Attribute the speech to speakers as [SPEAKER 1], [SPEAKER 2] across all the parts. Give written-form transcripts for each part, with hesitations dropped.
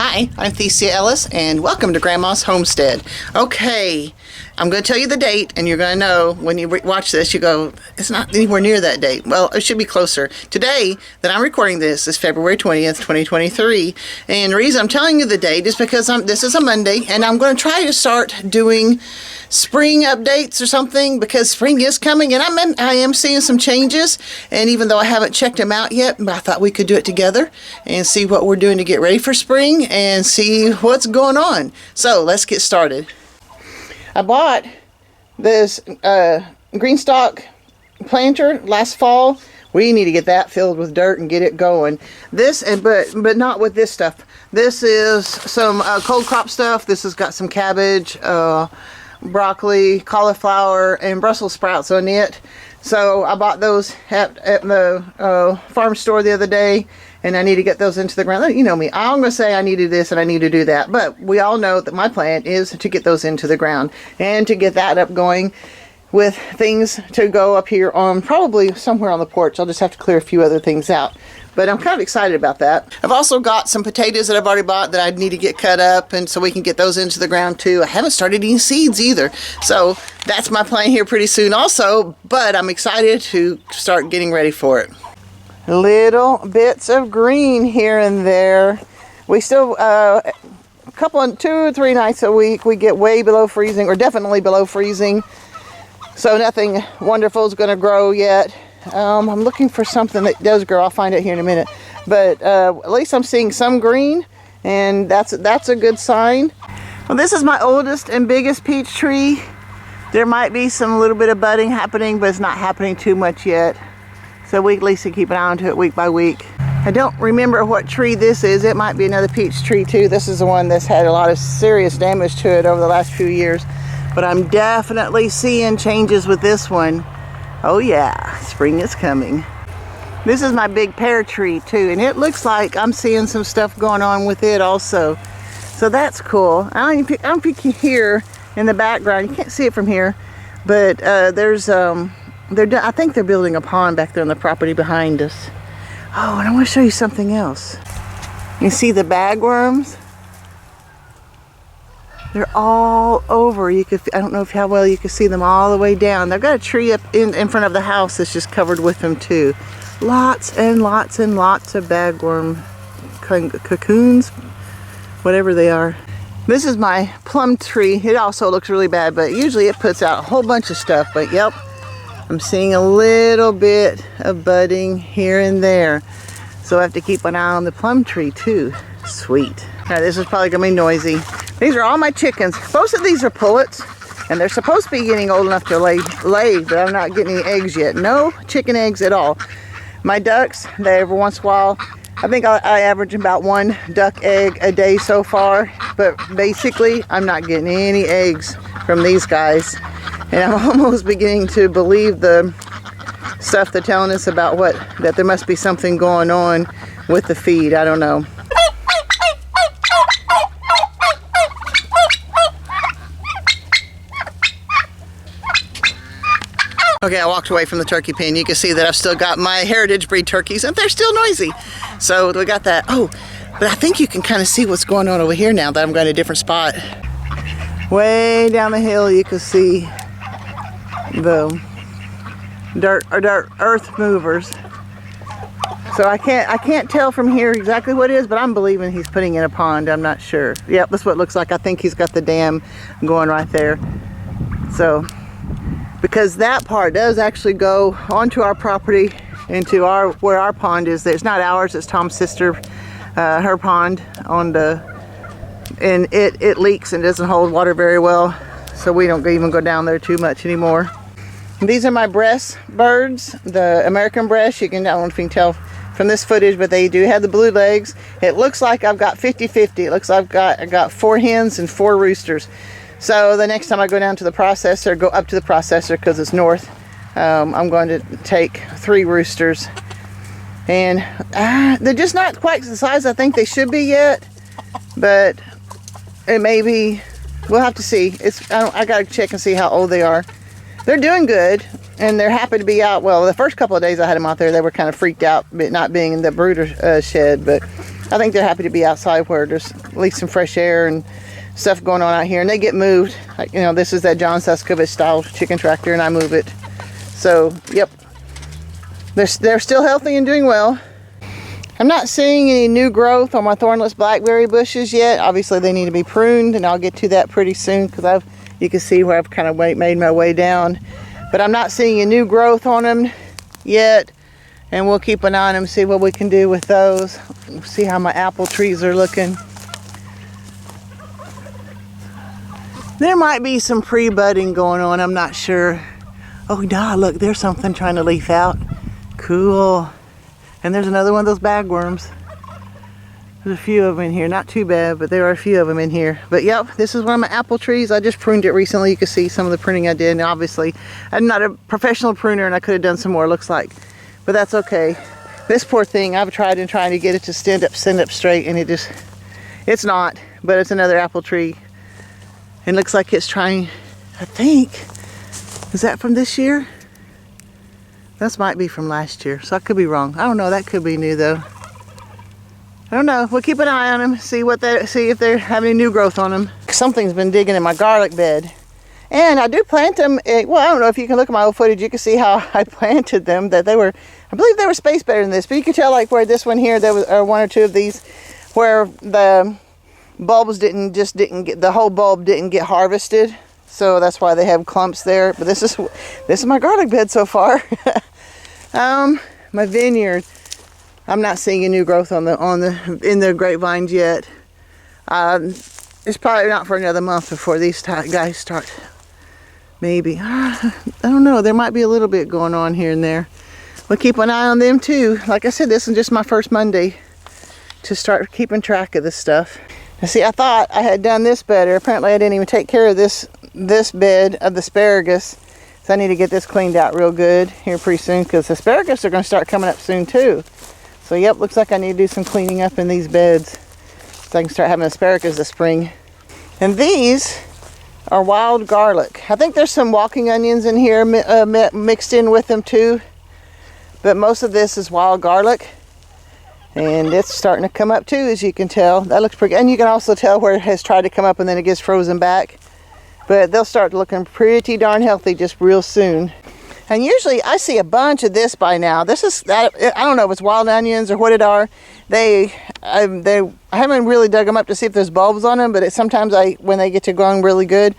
[SPEAKER 1] Hi, I'm Thecia Ellis, and welcome to Grandma's Homestead. Okay, I'm going to tell you the date, and you're going to know when you watch this, you go, it's not anywhere near that date. Well, it should be closer. Today that I'm recording this is February 20th, 2023, and the reason I'm telling you the date is because this is a Monday, and I'm going to try to start doing spring updates or something, because spring is coming, and I am seeing some changes, and even though I haven't checked them out yet, I thought we could do it together and see what we're doing to get ready for spring and see what's going on. So let's get started. I bought this green stalk planter last fall. We need to get that filled with dirt and get it going. This, but not with this stuff. This is some cold crop stuff. This has got some cabbage, broccoli, cauliflower, and Brussels sprouts on it. So I bought those at the farm store the other day, and I need to get those into the ground. You know me, I'm going to say I need to do this and I need to do that, but we all know that my plan is to get those into the ground and to get that up going with things to go up here on probably somewhere on the porch. I'll just have to clear a few other things out. But I'm kind of excited about that. I've also got some potatoes that I've already bought that I need to get cut up, and so we can get those into the ground too. I haven't started eating seeds either. So that's my plan here pretty soon also, but I'm excited to start getting ready for it. Little bits of green here and there. We still, a couple, 2 or 3 nights a week, we get way below freezing, or definitely below freezing. So nothing wonderful is going to grow yet. I'm looking for something that does grow. I'll find it here in a minute. But at least I'm seeing some green, and that's a good sign. Well, this is my oldest and biggest peach tree. There might be some little bit of budding happening, but it's not happening too much yet. So we at least keep an eye on it week by week. I don't remember what tree this is. It might be another peach tree too. This is the one that's had a lot of serious damage to it over the last few years. But I'm definitely seeing changes with this one. Oh yeah, spring is coming. This is my big pear tree too, and it looks like I'm seeing some stuff going on with it also. So that's cool. I don't think you can hear in the background. You can't see it from here, but there's I think they're building a pond back there on the property behind us. Oh, and I want to show you something else. You see the bagworms? They're all over. You could, I don't know how well you can see them all the way down. They've got a tree up in front of the house that's just covered with them too. Lots and lots and lots of bagworm cocoons, whatever they are. This is my plum tree. It also looks really bad, but usually it puts out a whole bunch of stuff. But yep, I'm seeing a little bit of budding here and there. So I have to keep an eye on the plum tree too. Sweet. All right, this is probably gonna be noisy. These are all my chickens. Most of these are pullets, and they're supposed to be getting old enough to lay, but I'm not getting any eggs yet. No chicken eggs at all. My ducks, they every once in a while, I think I average about 1 duck egg a day so far, but basically I'm not getting any eggs from these guys. And I'm almost beginning to believe the stuff they're telling us about that there must be something going on with the feed. I don't know. Okay, I walked away from the turkey pen. You can see that I've still got my heritage breed turkeys, and they're still noisy. So we got that. Oh, but I think you can kind of see what's going on over here now that I'm going to a different spot. Way down the hill, you can see the dirt earth movers. So I can't tell from here exactly what it is, but I'm believing he's putting in a pond. I'm not sure. Yep, that's what it looks like. I think he's got the dam going right there. So, because that part does actually go onto our property, into where our pond is. It's not ours, it's Tom's sister, her pond and it leaks and doesn't hold water very well, so we don't even go down there too much anymore. These are my breast birds, the American breast. I don't know if you can tell from this footage, but they do have the blue legs. It looks like I've got 50-50. It looks like I've got 4 hens and 4 roosters. So the next time I go down to the processor, go up to the processor because it's north, I'm going to take 3 roosters. And they're just not quite the size I think they should be yet, but it may be. We'll have to see. I got to check and see how old they are. They're doing good, and they're happy to be out. Well, the first couple of days I had them out there, they were kind of freaked out not being in the brooder shed, but I think they're happy to be outside where there's at least some fresh air and stuff going on out here. And they get moved. Like, you know, this is that John Suskovich style chicken tractor, and I move it. So, yep. They're still healthy and doing well. I'm not seeing any new growth on my thornless blackberry bushes yet. Obviously, they need to be pruned, and I'll get to that pretty soon because you can see where I've kind of made my way down. But I'm not seeing a new growth on them yet, and we'll keep an eye on them, see what we can do with those. See how my apple trees are looking. There might be some pre-budding going on, I'm not sure. Oh, nah, look, there's something trying to leaf out. Cool. And there's another one of those bagworms. There's a few of them in here. Not too bad, but there are a few of them in here. But yep, this is one of my apple trees. I just pruned it recently. You can see some of the pruning I did. And obviously, I'm not a professional pruner, and I could have done some more, looks like. But that's okay. This poor thing, I've tried and trying to get it to stand up straight, and it's not. But it's another apple tree. And looks like it's trying, I think, is that from this year? This might be from last year, so I could be wrong. I don't know, that could be new though. I don't know, we'll keep an eye on them, see if they have any new growth on them. Something's been digging in my garlic bed. And I do plant them, well, I don't know if you can look at my old footage, you can see how I planted them, that they were, I believe they were spaced better than this, but you can tell like where this one here, there was, or one or two of these, where the bulbs didn't get, the whole bulb didn't get harvested. So that's why they have clumps there. But this is my garlic bed so far. My vineyard, I'm not seeing a new growth in the grapevines yet. It's probably not for another month before these guys start. Maybe, I don't know. There might be a little bit going on here and there. We'll keep an eye on them too. Like I said, this is just my first Monday to start keeping track of this stuff. Now see, I thought I had done this better. Apparently I didn't even take care of this bed of the asparagus. So I need to get this cleaned out real good here pretty soon, because asparagus are going to start coming up soon too. So yep, looks like I need to do some cleaning up in these beds so I can start having asparagus this spring. And these are wild garlic. I think there's some walking onions in here mixed in with them too. But most of this is wild garlic. And it's starting to come up too, as you can tell. That looks pretty good. And you can also tell where it has tried to come up and then it gets frozen back. But they'll start looking pretty darn healthy just real soon. And usually I see a bunch of this by now. This is, I don't know if it's wild onions or what it are. I haven't really dug them up to see if there's bulbs on them, but sometimes when they get to growing really good,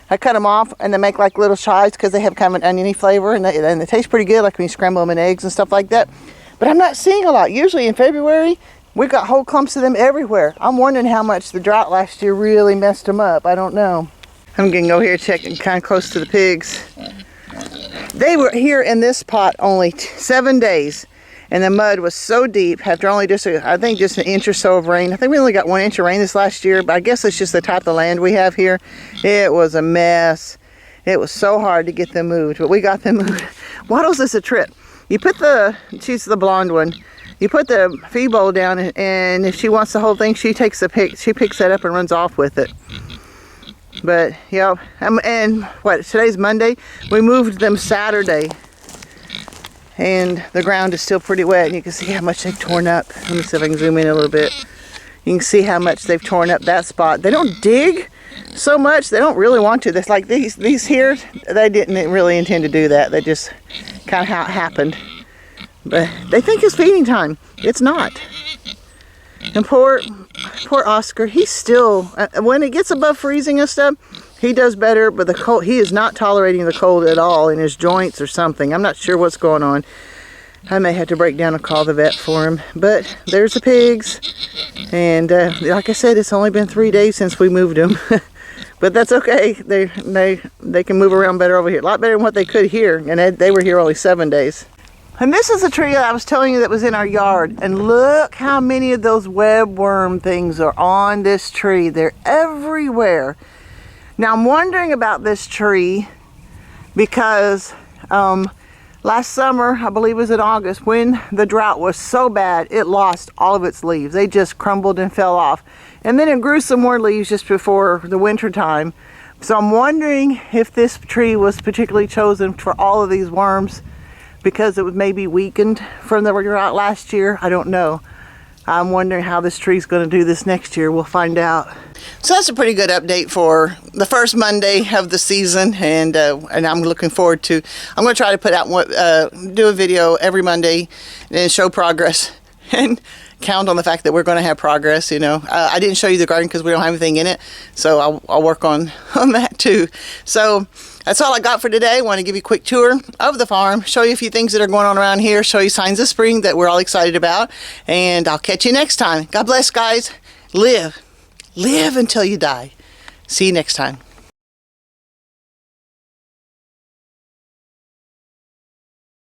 [SPEAKER 1] I cut them off and they make like little chives because they have kind of an oniony flavor, and they taste pretty good, like when you scramble them in eggs and stuff like that. But I'm not seeing a lot. Usually in February, we've got whole clumps of them everywhere. I'm wondering how much the drought last year really messed them up. I don't know. I'm going to go here checking kind of close to the pigs. They were here in this pot only 7 days, and the mud was so deep after only I think just an inch or so of rain. I think we only got 1 inch of rain this last year, but I guess it's just the type of land we have here. It was a mess. It was so hard to get them moved, but we got them moved. Waddles is a trip. You put she's the blonde one. You put the feed bowl down, and if she wants the whole thing, she picks that up and runs off with it. But yeah, and what, today's Monday? We moved them Saturday, and the ground is still pretty wet, and you can see how much they've torn up. Let me see if I can zoom in a little bit. You can see how much they've torn up that spot. They don't dig so much. They don't really want to. That's like these here, they didn't really intend to do that. They just kind of how it happened. But they think it's feeding time. It's not. And poor Oscar, he's still, when it gets above freezing and stuff, he does better, but the cold, he is not tolerating the cold at all in his joints or something. I'm not sure what's going on. I may have to break down and call the vet for him. But there's the pigs. And like I said, it's only been 3 days since we moved them. But that's okay. They can move around better over here. A lot better than what they could here. And they were here only 7 days. And this is a tree that I was telling you that was in our yard. And look how many of those webworm things are on this tree. They're everywhere. Now I'm wondering about this tree because last summer, I believe it was in August, when the drought was so bad, it lost all of its leaves. They just crumbled and fell off. And then it grew some more leaves just before the winter time. So I'm wondering if this tree was particularly chosen for all of these worms because it was maybe weakened from the drought last year. I don't know. I'm wondering how this tree's going to do this next year. We'll find out. So that's a pretty good update for the first Monday of the season, and I'm looking forward to. I'm going to try to put out do a video every Monday and show progress and count on the fact that we're going to have progress. I didn't show you the garden because we don't have anything in it, so I'll work on that too. So that's all I got for today. I want to give you a quick tour of the farm, show you a few things that are going on around here, show you signs of spring that we're all excited about, and I'll catch you next time. God bless, guys. Live until you die. See you next time.